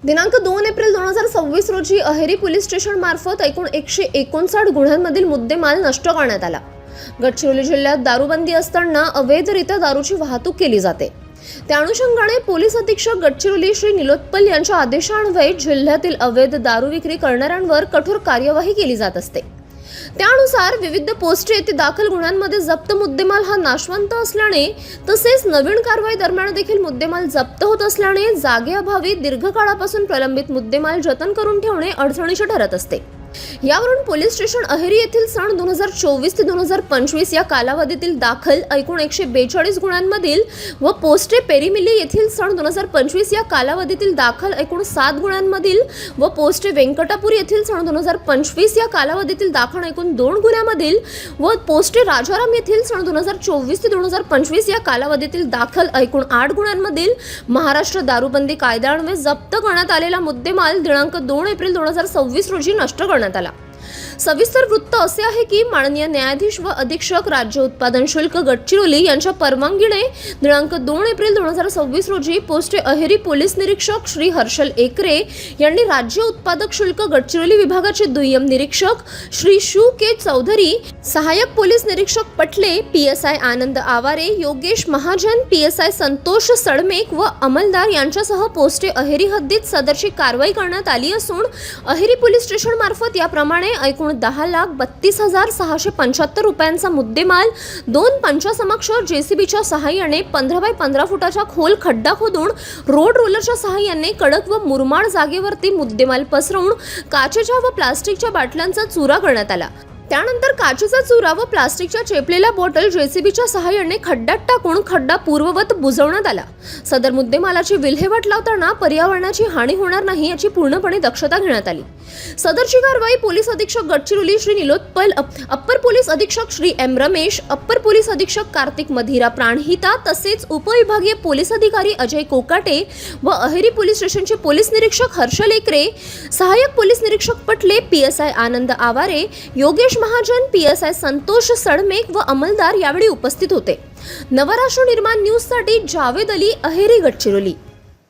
दिनांक 2 एप्रिल 2026 रोजी Aheri police station मार्फत एकूण 159 गुन्ह्यांमधील मुद्देमाल नष्ट करण्यात आला। गडचिरोली जिल्ह्यात दारूबंदी असताना अवैधरित्या दारूची वाहतूक केली जाते। त्या अनुषंगाने पोलीस अधीक्षक गडचिरोली श्री निलोत्पल यांच्या आदेशान्वये जिल्ह्यातील अवैध दारू विक्री करणाऱ्यांवर कठोर कार्यवाही केली जात असते। त्यानुसार विविध पोस्टे येथे दाखल गुन्ह्यांमध्ये जप्त मुद्देमाल हा नाशवंत असल्याने तसेच नवीन कारवाई दरम्यान देखील मुद्देमाल जप्त होत असल्याने जागेअभावी दीर्घकाळापासून प्रलंबित मुद्देमाल जतन करून ठेवणे अडचणीचे ठरत असते। यावरून पोलीस स्टेशन अहेरी येथील सन 2024 ते 2025 या कालावधीतील दाखल एकूण 142 गुन्ह्यांमधील व पोस्टे पेरीमिली येथील सन 2025 या कालावधीतील दाखल एकूण 7 गुन्ह्यांमधील व पोस्टे वेंकटापूर येथील सन 2025 या कालावधीतील दाखल एकूण 2 गुन्ह्यांमधील व पोस्टे राजाराम येथील सन 2024 ते 2025 या कालावधीतील दाखल एकूण 8 गुन्ह्यांमधील महाराष्ट्र दारूबंदी कायद्यान्वये जप्त करण्यात आलेला मुद्देमाल दिनांक 2 एप्रिल 2026 रोजी नष्ट करण्यात आला। सविस्तर वृत्त असे आहे की माननीय न्यायाधीश व अधीक्षक राज्य उत्पादन शुल्क गडचिरोली यांच्या परवानगीने दिनांक 2 एप्रिल 2026 रोजी पोस्टे अहेरी पोलीस निरीक्षक श्री हर्षल एकरे यांनी राज्य उत्पादक शुल्क गडचिरोली विभागाचे दुय्यम निरीक्षक श्री शू के चौधरी, सहाय्यक पोलीस निरीक्षक पटले, पीएसआय आनंद आवारे, योगेश महाजन, पीएसआय संतोष सडमेक व अंमलदार यांच्यासह पोस्टे अहेरी हद्दीत सदरची कारवाई करण्यात आली असून अहेरी पोलीस स्टेशन मार्फत याप्रमाणे एकूण 10,32,675 रुपयांचा मुद्देमाल 2 पंचासमक्ष जेसीबीच्या सहाय्याने 15 बाय 15 फुटाचा खोल खड्डा खोदून रोड रोलरच्या सहाय्याने कडक व मुरमाड जागेवरती मुद्देमाल पसरवून काचेच्या व प्लास्टिकच्या बाटल्यांचा चुरा करण्यात आला। त्यानंतर काचेचा चुरा व प्लास्टिकच्या चेपलेल्या बॉटल जेसीबीच्या सहाय्याने खड्ड्यात टाकून खड्डा पूर्ववत बुजवण्यात आला। सदर मुद्देमालाची विल्हेवाट लावताना पर्यावरणाची हानी होणार नाही याची पूर्णपणे दक्षता घेण्यात आली। सदरची कारवाई पोलीस अधीक्षक गडचिरोली श्री निलोत्पल, अप्पर पोलीस अधीक्षक Shri M Ramesh, upper police अधीक्षक कार्तिक मधिरा प्राणहिता तसेच उपविभागीय पोलीस अधिकारी अजय कोकाटे व अहेरी पोलीस स्टेशनचे पोलीस निरीक्षक हर्षल एकरे, सहाय्यक पोलीस निरीक्षक पटले, पीएसआय आनंद आवारे, योगेश महाजन, पीएसआय संतोष सडमेक व अंमलदार यावेळी उपस्थित होते। नवराष्ट्र निर्माण न्यूज साठी जावेद अली, अहेरी, गडचिरोली।